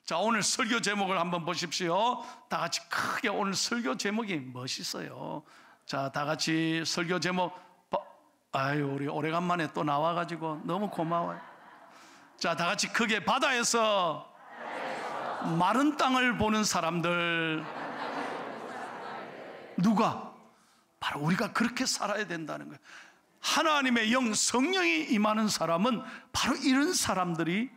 자, 오늘 설교 제목을 한번 보십시오. 다 같이 크게. 오늘 설교 제목이 멋있어요. 자, 다 같이 설교 제목. 아유, 우리 오래간만에 또 나와가지고 너무 고마워요. 자, 다 같이 크게. 바다에서 마른 땅을 보는 사람들. 누가? 바로 우리가 그렇게 살아야 된다는 거예요. 하나님의 영, 성령이 임하는 사람은 바로 이런 사람들이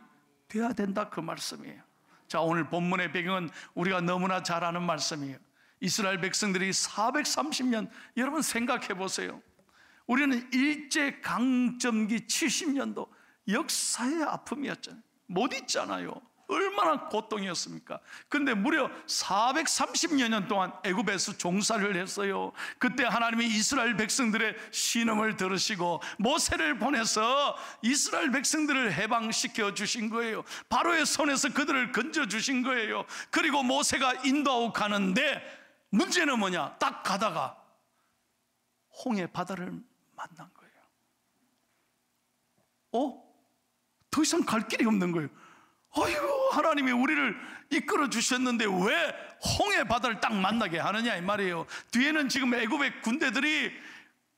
돼야 된다, 그 말씀이에요. 자, 오늘 본문의 배경은 우리가 너무나 잘 아는 말씀이에요. 이스라엘 백성들이 430년, 여러분 생각해 보세요. 우리는 일제강점기 70년도 역사의 아픔이었잖아요. 못 잊잖아요. 얼마나 고통이었습니까? 근데 무려 430여 년 동안 애굽에서 종살이를 했어요. 그때 하나님이 이스라엘 백성들의 신음을 들으시고 모세를 보내서 이스라엘 백성들을 해방시켜 주신 거예요. 바로의 손에서 그들을 건져 주신 거예요. 그리고 모세가 인도하고 가는데 문제는 뭐냐? 딱 가다가 홍해 바다를 만난 거예요. 더 이상 갈 길이 없는 거예요. 아이고, 하나님이 우리를 이끌어 주셨는데 왜 홍해 바다를 딱 만나게 하느냐, 이 말이에요. 뒤에는 지금 애굽의 군대들이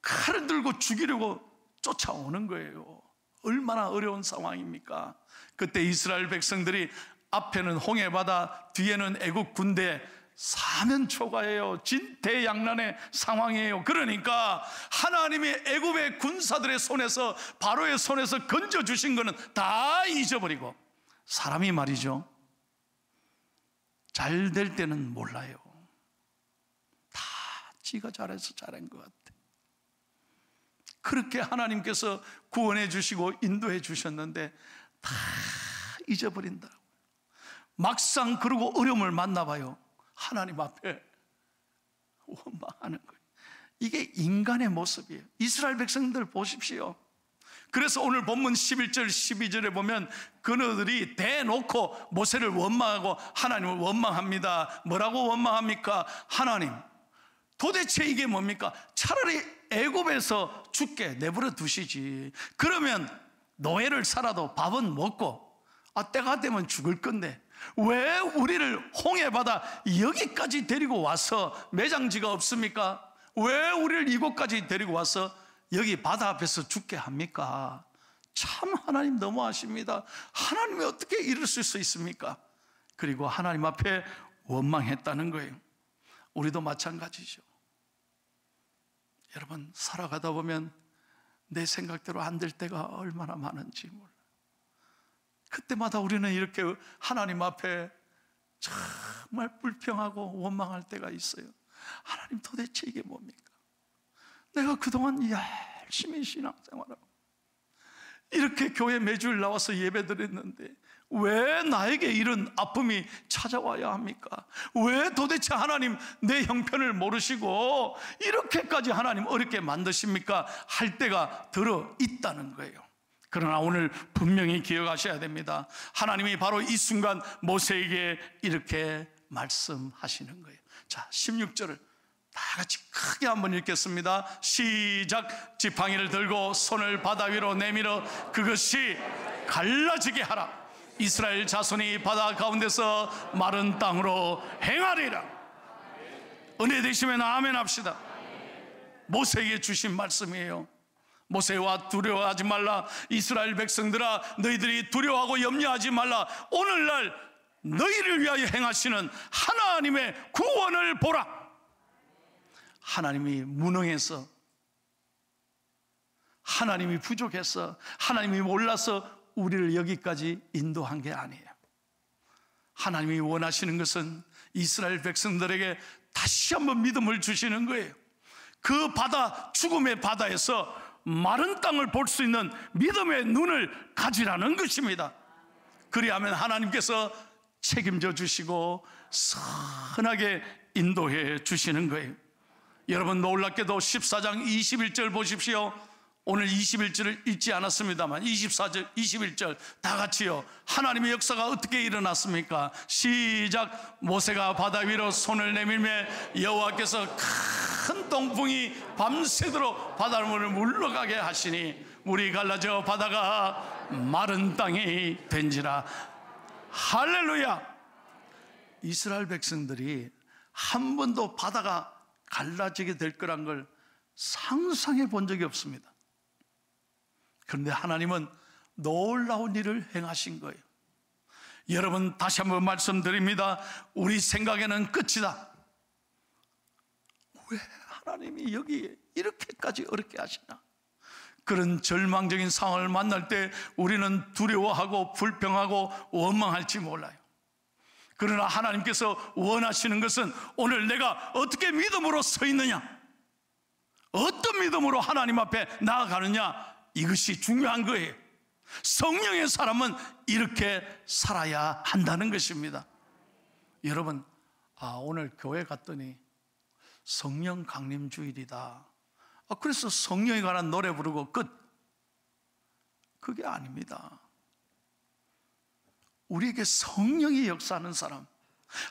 칼을 들고 죽이려고 쫓아오는 거예요. 얼마나 어려운 상황입니까? 그때 이스라엘 백성들이 앞에는 홍해 바다, 뒤에는 애굽 군대, 사면초가예요. 진퇴양난의 상황이에요. 그러니까 하나님이 애굽의 군사들의 손에서, 바로의 손에서 건져주신 거는 다 잊어버리고, 사람이 말이죠, 잘 될 때는 몰라요. 다 지가 잘해서 잘한 것 같아. 그렇게 하나님께서 구원해 주시고 인도해 주셨는데 다 잊어버린다고. 막상 그러고 어려움을 만나봐요. 하나님 앞에 원망하는 거예요. 이게 인간의 모습이에요. 이스라엘 백성들 보십시오. 그래서 오늘 본문 11절 12절에 보면 그너들이 대놓고 모세를 원망하고 하나님을 원망합니다. 뭐라고 원망합니까? 하나님, 도대체 이게 뭡니까? 차라리 애굽에서 죽게 내버려 두시지. 그러면 노예를 살아도 밥은 먹고 때가 되면 죽을 건데 왜 우리를 홍해바다 여기까지 데리고 와서, 매장지가 없습니까? 왜 우리를 이곳까지 데리고 와서 여기 바다 앞에서 죽게 합니까? 참 하나님 너무하십니다. 하나님이 어떻게 이럴 수 있습니까? 그리고 하나님 앞에 원망했다는 거예요. 우리도 마찬가지죠. 여러분, 살아가다 보면 내 생각대로 안 될 때가 얼마나 많은지 몰라요. 그때마다 우리는 이렇게 하나님 앞에 정말 불평하고 원망할 때가 있어요. 하나님, 도대체 이게 뭡니까? 내가 그동안 열심히 신앙생활하고 이렇게 교회 매주일 나와서 예배드렸는데 왜 나에게 이런 아픔이 찾아와야 합니까? 왜 도대체 하나님 내 형편을 모르시고 이렇게까지 하나님 어렵게 만드십니까? 할 때가 들어 있다는 거예요. 그러나 오늘 분명히 기억하셔야 됩니다. 하나님이 바로 이 순간 모세에게 이렇게 말씀하시는 거예요. 자, 16절을 다 같이 크게 한번 읽겠습니다. 시작. 지팡이를 들고 손을 바다 위로 내밀어 그것이 갈라지게 하라. 이스라엘 자손이 바다 가운데서 마른 땅으로 행하리라. 은혜 되시면 아멘 합시다. 모세에게 주신 말씀이에요. 모세와 두려워하지 말라. 이스라엘 백성들아, 너희들이 두려워하고 염려하지 말라. 오늘날 너희를 위하여 행하시는 하나님의 구원을 보라. 하나님이 무능해서, 하나님이 부족해서, 하나님이 몰라서 우리를 여기까지 인도한 게 아니에요. 하나님이 원하시는 것은 이스라엘 백성들에게 다시 한번 믿음을 주시는 거예요. 그 바다, 죽음의 바다에서 마른 땅을 볼 수 있는 믿음의 눈을 가지라는 것입니다. 그리하면 하나님께서 책임져 주시고 선하게 인도해 주시는 거예요. 여러분, 놀랍게도 14장 21절 보십시오. 오늘 21절을 읽지 않았습니다만 24절, 21절 다 같이요. 하나님의 역사가 어떻게 일어났습니까? 시작. 모세가 바다 위로 손을 내밀매 여호와께서 큰 동풍이 밤새도록 바닷물을 물러가게 하시니 물이 갈라져 바다가 마른 땅이 된지라. 할렐루야. 이스라엘 백성들이 한 번도 바다가 갈라지게 될 거란 걸 상상해 본 적이 없습니다. 그런데 하나님은 놀라운 일을 행하신 거예요. 여러분, 다시 한번 말씀드립니다. 우리 생각에는 끝이다. 왜 하나님이 여기 이렇게까지 어렵게 하시나? 그런 절망적인 상황을 만날 때 우리는 두려워하고 불평하고 원망할지 몰라요. 그러나 하나님께서 원하시는 것은 오늘 내가 어떻게 믿음으로 서 있느냐, 어떤 믿음으로 하나님 앞에 나아가느냐, 이것이 중요한 거예요. 성령의 사람은 이렇게 살아야 한다는 것입니다. 여러분, 오늘 교회 갔더니 성령 강림 주일이다. 그래서 성령에 관한 노래 부르고 끝. 그게 아닙니다. 우리에게 성령이 역사하는 사람,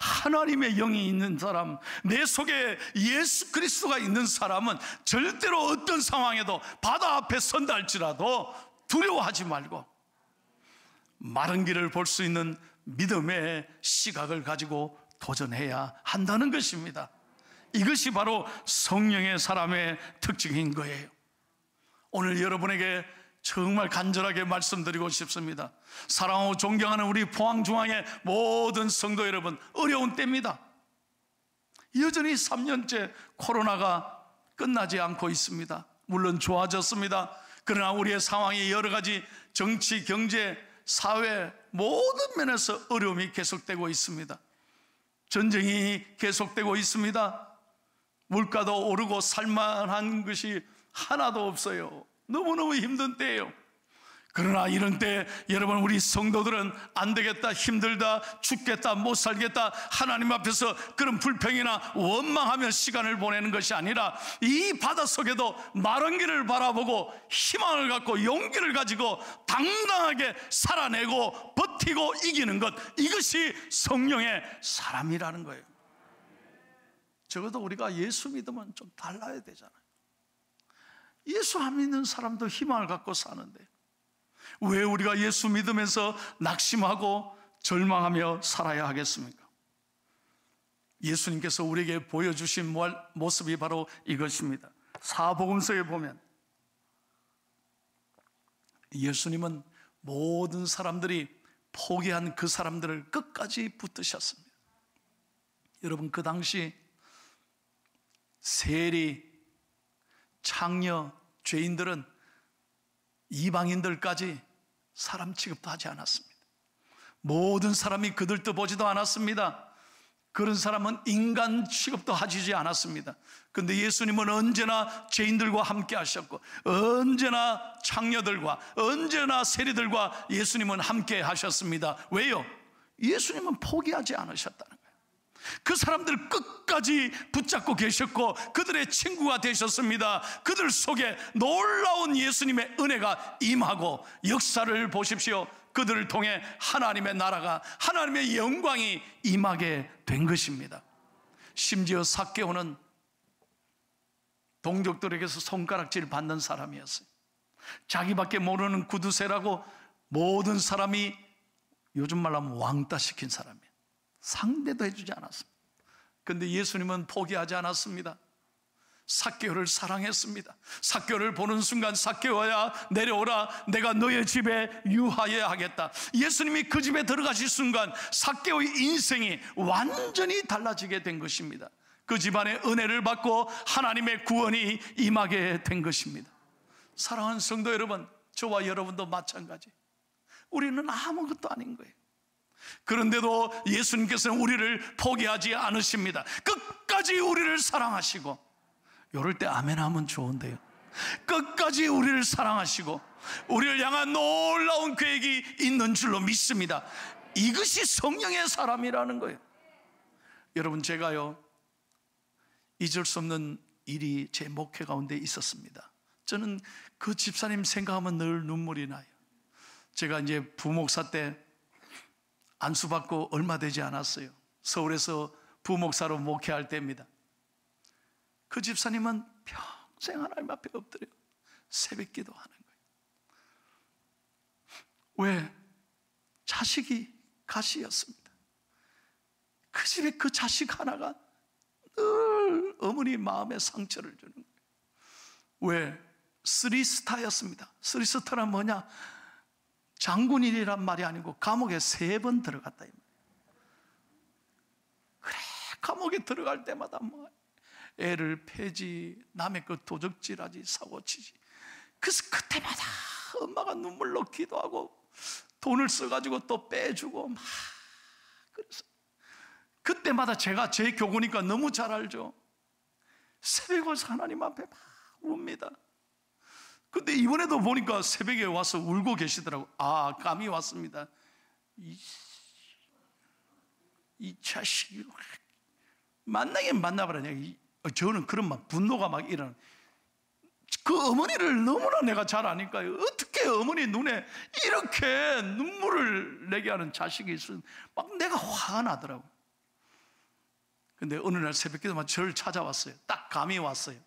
하나님의 영이 있는 사람, 내 속에 예수 그리스도가 있는 사람은 절대로 어떤 상황에도 바다 앞에 선다 할지라도 두려워하지 말고 마른 길을 볼 수 있는 믿음의 시각을 가지고 도전해야 한다는 것입니다. 이것이 바로 성령의 사람의 특징인 거예요. 오늘 여러분에게 정말 간절하게 말씀드리고 싶습니다. 사랑하고 존경하는 우리 포항중앙의 모든 성도 여러분, 어려운 때입니다. 여전히 3년째 코로나가 끝나지 않고 있습니다. 물론 좋아졌습니다. 그러나 우리의 상황이 여러 가지 정치, 경제, 사회 모든 면에서 어려움이 계속되고 있습니다. 전쟁이 계속되고 있습니다. 물가도 오르고 살만한 것이 하나도 없어요. 너무너무 힘든 때예요. 그러나 이런 때 여러분, 우리 성도들은 안 되겠다, 힘들다, 죽겠다, 못 살겠다, 하나님 앞에서 그런 불평이나 원망하며 시간을 보내는 것이 아니라 이 바닷속에도 마른 길을 바라보고 희망을 갖고 용기를 가지고 당당하게 살아내고 버티고 이기는 것, 이것이 성령의 사람이라는 거예요. 적어도 우리가 예수 믿으면 좀 달라야 되잖아요. 예수 안 믿는 사람도 희망을 갖고 사는데 왜 우리가 예수 믿으면서 낙심하고 절망하며 살아야 하겠습니까? 예수님께서 우리에게 보여주신 모습이 바로 이것입니다. 사복음서에 보면 예수님은 모든 사람들이 포기한 그 사람들을 끝까지 붙드셨습니다. 여러분, 그 당시 세리, 창녀, 죄인들은 이방인들까지 사람 취급도 하지 않았습니다. 모든 사람이 그들 도 보지도 않았습니다. 그런 사람은 인간 취급도 하지 않았습니다. 그런데 예수님은 언제나 죄인들과 함께 하셨고 언제나 창녀들과 언제나 세리들과 예수님은 함께 하셨습니다. 왜요? 예수님은 포기하지 않으셨다는 거예요. 그 사람들 끝까지 붙잡고 계셨고 그들의 친구가 되셨습니다. 그들 속에 놀라운 예수님의 은혜가 임하고 역사를 보십시오. 그들을 통해 하나님의 나라가, 하나님의 영광이 임하게 된 것입니다. 심지어 삭개오는 동족들에게서 손가락질 받는 사람이었어요. 자기밖에 모르는 구두쇠라고 모든 사람이 요즘 말로 하면 왕따 시킨 사람이에요. 상대도 해주지 않았습니다. 그런데 예수님은 포기하지 않았습니다. 삭개오를 사랑했습니다. 삭개오를 보는 순간 삭개오야 내려오라, 내가 너의 집에 유하여야 하겠다. 예수님이 그 집에 들어가실 순간 삭개오의 인생이 완전히 달라지게 된 것입니다. 그 집안의 은혜를 받고 하나님의 구원이 임하게 된 것입니다. 사랑하는 성도 여러분, 저와 여러분도 마찬가지. 우리는 아무것도 아닌 거예요. 그런데도 예수님께서는 우리를 포기하지 않으십니다. 끝까지 우리를 사랑하시고, 이럴 때 아멘 하면 좋은데요, 끝까지 우리를 사랑하시고 우리를 향한 놀라운 계획이 있는 줄로 믿습니다. 이것이 성령의 사람이라는 거예요. 여러분, 제가요 잊을 수 없는 일이 제 목회 가운데 있었습니다. 저는 그 집사님 생각하면 늘 눈물이 나요. 제가 이제 부목사 때 안수받고 얼마 되지 않았어요. 서울에서 부목사로 목회할 때입니다. 그 집사님은 평생 하나님 앞에 엎드려 새벽 기도하는 거예요. 왜? 자식이 가시였습니다. 그 그 집에 그 자식 하나가 늘 어머니 마음에 상처를 주는 거예요. 왜? 3스타였습니다. 3스타는 뭐냐? 장군이란 말이 아니고 감옥에 3번 들어갔다 이 말이에요. 그래, 감옥에 들어갈 때마다 뭐 애를 패지, 남의 그 도적질하지, 사고치지. 그래서 그때마다 엄마가 눈물로 기도하고 돈을 써가지고 또 빼주고 막. 그래서 그때마다 제가 제 교구니까 너무 잘 알죠. 새벽에 와서 하나님 앞에 막 웁니다. 근데 이번에도 보니까 새벽에 와서 울고 계시더라고. 아, 감이 왔습니다. 이 자식이 만나긴 만나버리냐. 저는 그런 막 분노가 막 일어나. 그 어머니를 너무나 내가 잘 아니까요. 어떻게 어머니 눈에 이렇게 눈물을 내게 하는 자식이 있으면 막 내가 화가 나더라고. 근데 어느 날 새벽 기도만 저를 찾아왔어요. 딱 감이 왔어요.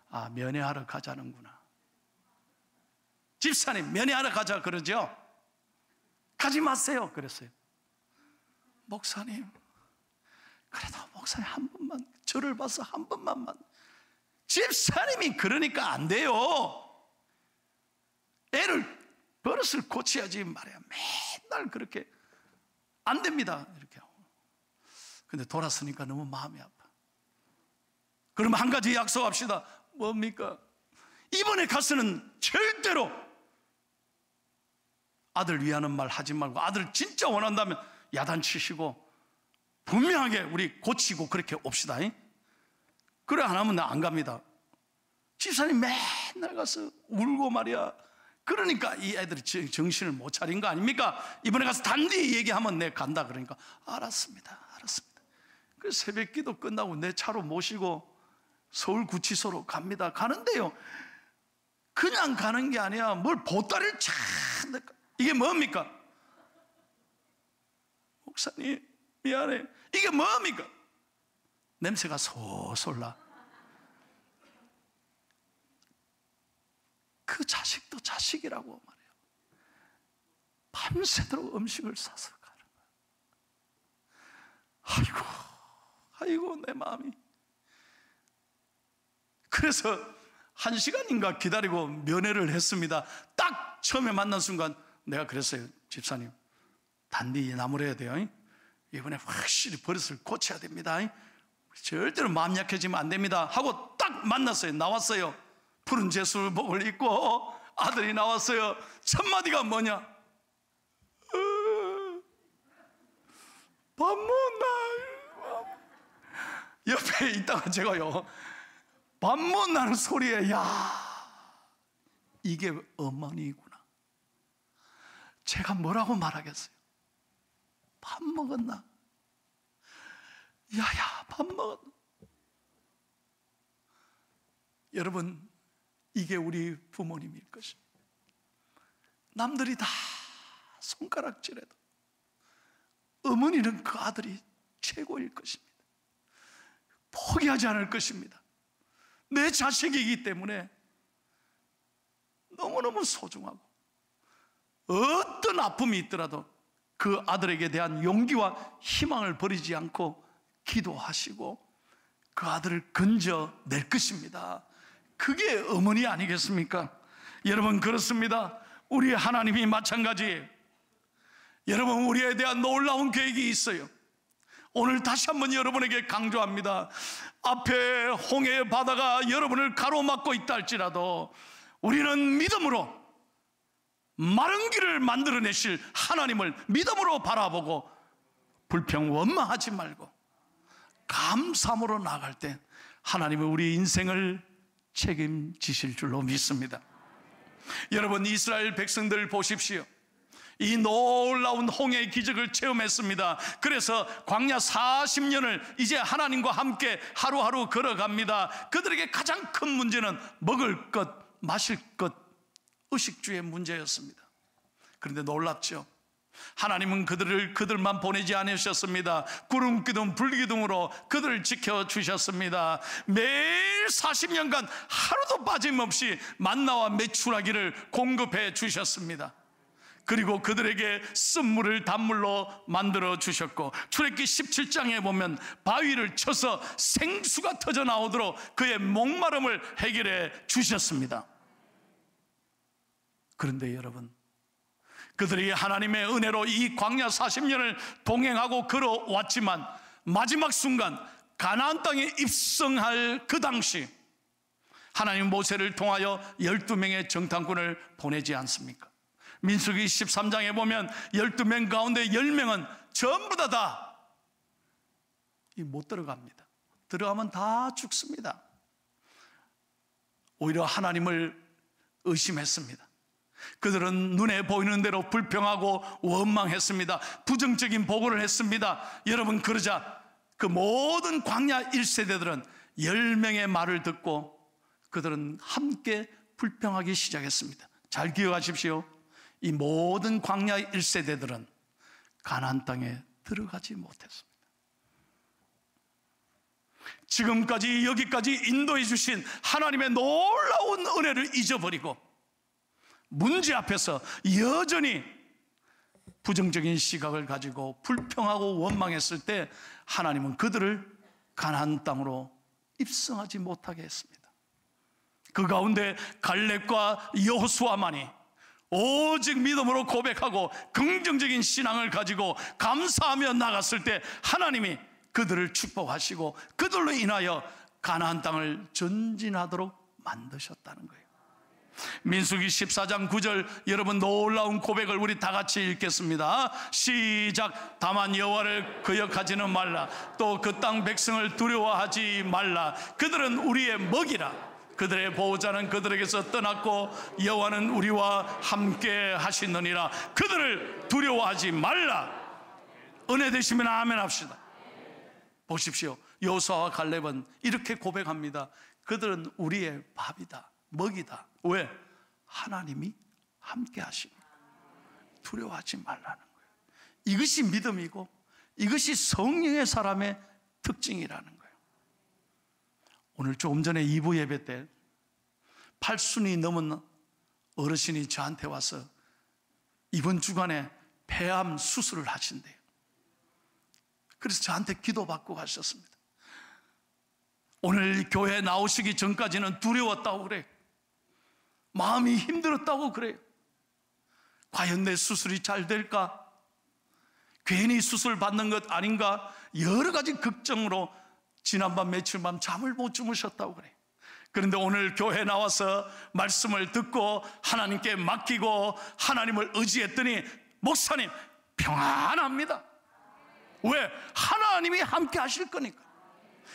아, 면회하러 가자는구나. 집사님, 면회하러 가자 그러죠? 가지 마세요 그랬어요. 목사님, 그래도 목사님 한 번만, 저를 봐서 한 번만. 집사님이 그러니까 안 돼요. 버릇을 고쳐야지 말이야. 맨날 그렇게 안 됩니다 이렇게 하고. 근데 돌아서니까 너무 마음이 아파. 그럼 한 가지 약속합시다. 뭡니까? 이번에 가서는 절대로 아들 위하는 말 하지 말고, 아들 진짜 원한다면 야단치시고 분명하게 우리 고치고 그렇게 옵시다. 그래 안 하면 나 안 갑니다. 집사님 맨날 가서 울고 말이야. 그러니까 이 애들이 정신을 못 차린 거 아닙니까? 이번에 가서 단디 얘기하면 내 간다. 그러니까 알았습니다. 그래서 새벽 기도 끝나고 내 차로 모시고 서울구치소로 갑니다. 가는데요, 그냥 가는 게 아니야. 뭘 보따리를 차. 이게 뭡니까? 목사님 미안해. 이게 뭡니까? 냄새가 솔솔 나. 그 자식도 자식이라고 말해요. 밤새도록 음식을 싸서 가는 거야. 아이고 내 마음이. 그래서 1시간인가 기다리고 면회를 했습니다. 딱 처음에 만난 순간 내가 그랬어요. 집사님, 단디 나무래야 돼요. 이번에 확실히 버릇을 고쳐야 됩니다. 절대로 마음 약해지면 안 됩니다 하고 딱 만났어요. 나왔어요. 푸른 제수복을 입고 아들이 나왔어요. 첫 마디가 뭐냐? 밥 먹나? 옆에 있다가 제가요, 밥 먹나는 소리에, 야, 이게 어머니구나. 제가 뭐라고 말하겠어요? 밥 먹었나? 야야, 밥 먹었나? 여러분, 이게 우리 부모님일 것입니다. 남들이 다 손가락질해도 어머니는 그 아들이 최고일 것입니다. 포기하지 않을 것입니다. 내 자식이기 때문에 너무너무 소중하고, 어떤 아픔이 있더라도 그 아들에게 대한 용기와 희망을 버리지 않고 기도하시고 그 아들을 건져낼 것입니다. 그게 어머니 아니겠습니까? 여러분, 그렇습니다. 우리 하나님이 마찬가지예요. 여러분, 우리에 대한 놀라운 계획이 있어요. 오늘 다시 한번 여러분에게 강조합니다. 앞에 홍해의 바다가 여러분을 가로막고 있다 할지라도 우리는 믿음으로 마른 길을 만들어내실 하나님을 믿음으로 바라보고 불평 원망하지 말고 감사함으로 나아갈 때 하나님은 우리 인생을 책임지실 줄로 믿습니다. 여러분, 이스라엘 백성들 보십시오. 이 놀라운 홍해의 기적을 체험했습니다. 그래서 광야 40년을 이제 하나님과 함께 하루하루 걸어갑니다. 그들에게 가장 큰 문제는 먹을 것, 마실 것, 의식주의 문제였습니다. 그런데 놀랍죠? 하나님은 그들만 보내지 않으셨습니다. 구름 기둥 불 기둥으로 그들을 지켜주셨습니다. 매일 40년간 하루도 빠짐없이 만나와 메추라기를 공급해 주셨습니다. 그리고 그들에게 쓴물을 단물로 만들어 주셨고, 출애굽기 17장에 보면 바위를 쳐서 생수가 터져 나오도록 그의 목마름을 해결해 주셨습니다. 그런데 여러분, 그들이 하나님의 은혜로 이 광야 40년을 동행하고 걸어왔지만 마지막 순간 가나안 땅에 입성할 그 당시 하나님 모세를 통하여 12명의 정탐꾼을 보내지 않습니까? 민수기 13장에 보면 12명 가운데 10명은 전부 다 못 들어갑니다. 들어가면 다 죽습니다. 오히려 하나님을 의심했습니다. 그들은 눈에 보이는 대로 불평하고 원망했습니다. 부정적인 보고를 했습니다. 여러분, 그러자 그 모든 광야 1세대들은 10명의 말을 듣고 그들은 함께 불평하기 시작했습니다. 잘 기억하십시오. 이 모든 광야 1세대들은 가나안 땅에 들어가지 못했습니다. 지금까지 여기까지 인도해 주신 하나님의 놀라운 은혜를 잊어버리고 문제 앞에서 여전히 부정적인 시각을 가지고 불평하고 원망했을 때 하나님은 그들을 가나안 땅으로 입성하지 못하게 했습니다. 그 가운데 갈렙과 여호수아만이 오직 믿음으로 고백하고 긍정적인 신앙을 가지고 감사하며 나갔을 때 하나님이 그들을 축복하시고 그들로 인하여 가나안 땅을 전진하도록 만드셨다는 거예요. 민수기 14장 9절, 여러분 놀라운 고백을 우리 다 같이 읽겠습니다. 시작. 다만 여호와를 거역하지는 말라. 또 그 땅 백성을 두려워하지 말라. 그들은 우리의 먹이라. 그들의 보호자는 그들에게서 떠났고 여호와는 우리와 함께 하시느니라. 그들을 두려워하지 말라. 은혜 되시면 아멘 합시다. 보십시오. 여호수아와 갈렙은 이렇게 고백합니다. 그들은 우리의 밥이다, 먹이다. 왜? 하나님이 함께 하십니다. 두려워하지 말라는 거예요. 이것이 믿음이고 이것이 성령의 사람의 특징이라는 거예요. 오늘 조금 전에 2부 예배 때 80순이 넘은 어르신이 저한테 와서 이번 주간에 폐암 수술을 하신대요. 그래서 저한테 기도받고 가셨습니다. 오늘 교회 나오시기 전까지는 두려웠다고 그래요. 마음이 힘들었다고 그래요. 과연 내 수술이 잘 될까? 괜히 수술 받는 것 아닌가? 여러 가지 걱정으로 지난밤 며칠 밤 잠을 못 주무셨다고 그래요. 그런데 오늘 교회 나와서 말씀을 듣고 하나님께 맡기고 하나님을 의지했더니 목사님 평안합니다. 왜? 하나님이 함께 하실 거니까.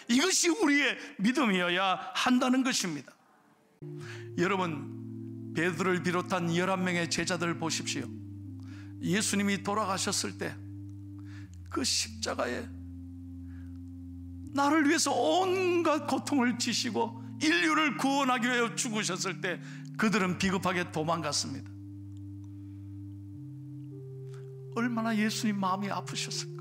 이것이 우리의 믿음이어야 한다는 것입니다. 여러분, 베드로를 비롯한 11명의 제자들 보십시오. 예수님이 돌아가셨을 때 그 십자가에 나를 위해서 온갖 고통을 지시고 인류를 구원하기 위해 죽으셨을 때 그들은 비겁하게 도망갔습니다. 얼마나 예수님 마음이 아프셨을까요?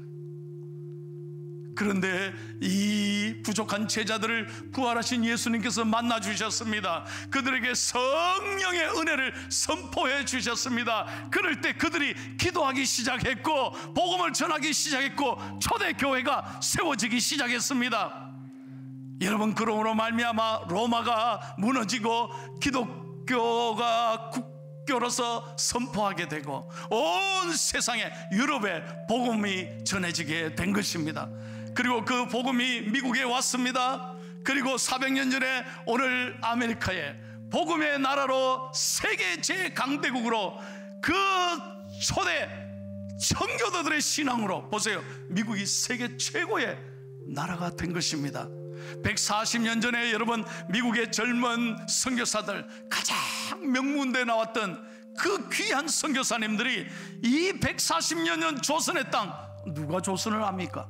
그런데 이 부족한 제자들을 부활하신 예수님께서 만나 주셨습니다. 그들에게 성령의 은혜를 선포해 주셨습니다. 그럴 때 그들이 기도하기 시작했고 복음을 전하기 시작했고 초대교회가 세워지기 시작했습니다. 여러분, 그러므로 말미암아 로마가 무너지고 기독교가 국교로서 선포하게 되고 온 세상에 유럽에 복음이 전해지게 된 것입니다. 그리고 그 복음이 미국에 왔습니다. 그리고 400년 전에 오늘 아메리카에 복음의 나라로 세계 제강대국으로 그 초대 청교도들의 신앙으로 보세요. 미국이 세계 최고의 나라가 된 것입니다. 140년 전에 여러분 미국의 젊은 선교사들 가장 명문대에 나왔던 그 귀한 선교사님들이 이 140년 전 조선의 땅, 누가 조선을 압니까?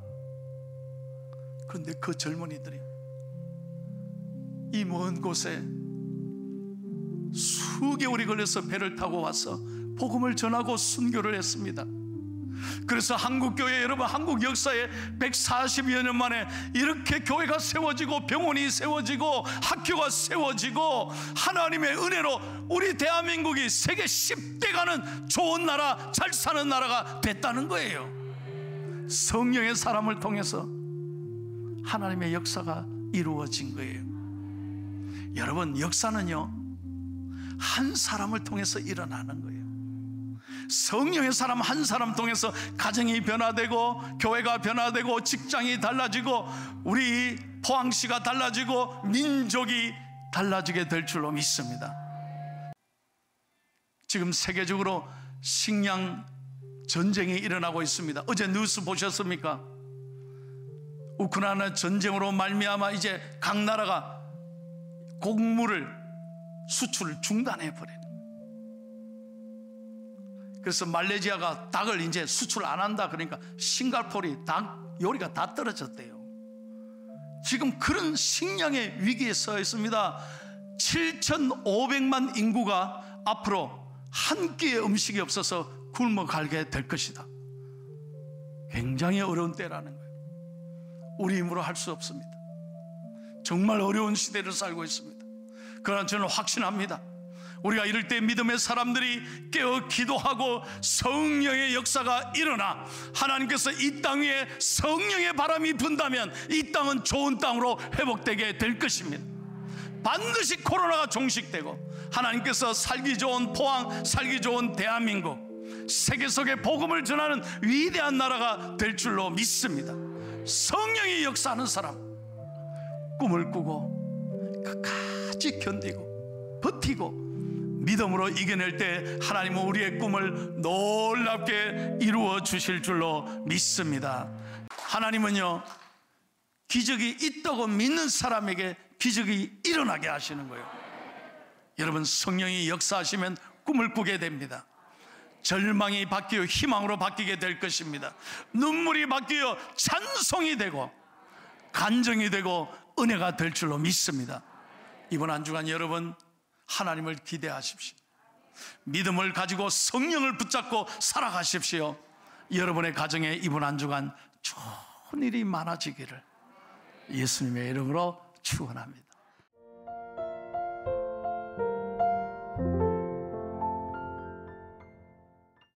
그런데 그 젊은이들이 이 먼 곳에 수개월이 걸려서 배를 타고 와서 복음을 전하고 순교를 했습니다. 그래서 한국교회, 여러분, 한국 역사에 140여 년 만에 이렇게 교회가 세워지고 병원이 세워지고 학교가 세워지고 하나님의 은혜로 우리 대한민국이 세계 10대 가는 좋은 나라, 잘 사는 나라가 됐다는 거예요. 성령의 사람을 통해서 하나님의 역사가 이루어진 거예요. 여러분, 역사는요, 한 사람을 통해서 일어나는 거예요. 성령의 사람 한 사람 통해서 가정이 변화되고 교회가 변화되고 직장이 달라지고 우리 포항시가 달라지고 민족이 달라지게 될 줄로 믿습니다. 지금 세계적으로 식량 전쟁이 일어나고 있습니다. 어제 뉴스 보셨습니까? 우크라이나 전쟁으로 말미암아 이제 각 나라가 곡물을 수출을 중단해 버리는. 그래서 말레이시아가 닭을 이제 수출 안 한다 그러니까 싱가포르이 닭 요리가 다 떨어졌대요. 지금 그런 식량의 위기에 서 있습니다. 7,500만 인구가 앞으로 한 끼의 음식이 없어서 굶어가게 될 것이다. 굉장히 어려운 때라는 거예요. 우리 힘으로 할 수 없습니다. 정말 어려운 시대를 살고 있습니다. 그러나 저는 확신합니다. 우리가 이럴 때 믿음의 사람들이 깨어 기도하고 성령의 역사가 일어나 하나님께서 이 땅 위에 성령의 바람이 분다면 이 땅은 좋은 땅으로 회복되게 될 것입니다. 반드시 코로나가 종식되고 하나님께서 살기 좋은 포항, 살기 좋은 대한민국, 세계 속에 복음을 전하는 위대한 나라가 될 줄로 믿습니다. 성령이 역사하는 사람, 꿈을 꾸고 끝까지 견디고 버티고 믿음으로 이겨낼 때 하나님은 우리의 꿈을 놀랍게 이루어 주실 줄로 믿습니다. 하나님은요, 기적이 있다고 믿는 사람에게 기적이 일어나게 하시는 거예요. 여러분, 성령이 역사하시면 꿈을 꾸게 됩니다. 절망이 바뀌어 희망으로 바뀌게 될 것입니다. 눈물이 바뀌어 찬송이 되고 간증이 되고 은혜가 될 줄로 믿습니다. 이번 한 주간 여러분, 하나님을 기대하십시오. 믿음을 가지고 성령을 붙잡고 살아가십시오. 여러분의 가정에 이번 한 주간 좋은 일이 많아지기를 예수님의 이름으로 축원합니다.